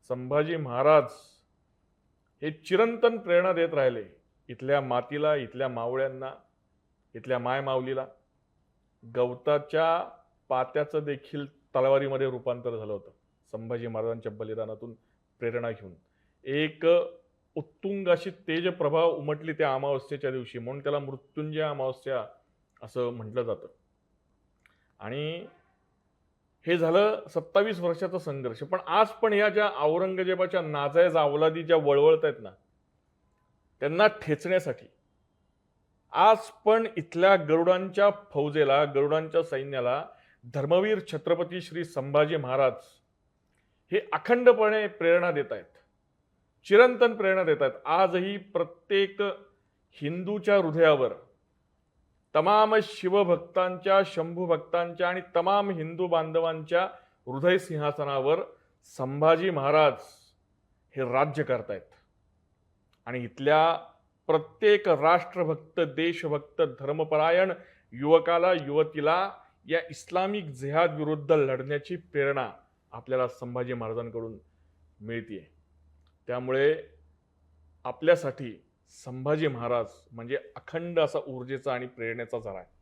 संभाजी महाराज हे चिरंतन प्रेरणा देत राहिले इथल्या मातीला, इथल्या मावळ्यांना, इथल्या मायमाऊलीला. गवताच्या पात्याचं देखील तलवारीमध्ये रूपांतर झालं होतं संभाजी महाराजांच्या बलिदानातून प्रेरणा घेऊन. एक उत्तुंग अशी तेज प्रभाव उमटली त्या अमावस्येच्या दिवशी, म्हणून त्याला मृत्युंजय अमावस्या असं म्हटलं जातं. आणि हे झालं 27 वर्षाचा संघर्ष. पण आज पण या ज्या औरंगजेबाच्या नाजायज अवलादी ज्या वळवळत आहेत ना, त्यांना ठेचण्यासाठी आज पण इथल्या गरुडांच्या फौजेला, गरुडांच्या सैन्याला धर्मवीर छत्रपती श्री संभाजी महाराज हे अखंडपणे प्रेरणा देत आहेत, चिरंतन प्रेरणा देत आहेत. आजही प्रत्येक हिंदूच्या हृदयावर, तमाम शिवभक्तांच्या, शंभूभक्तांच्या आणि तमाम हिंदू बांधवांच्या हृदय सिंहासनावर संभाजी महाराज हे राज्य करतायत. आणि इथल्या प्रत्येक राष्ट्रभक्त, देशभक्त, धर्मपरायण युवकाला, युवतीला या इस्लामिक जिहाद विरुद्ध लढण्याची प्रेरणा आपल्याला संभाजी महाराजांकडून मिळते. त्यामुळे आपल्यासाठी संभाजी महाराज म्हणजे अखंड असा ऊर्जेचा आणि प्रेरणेचा झरा आहे.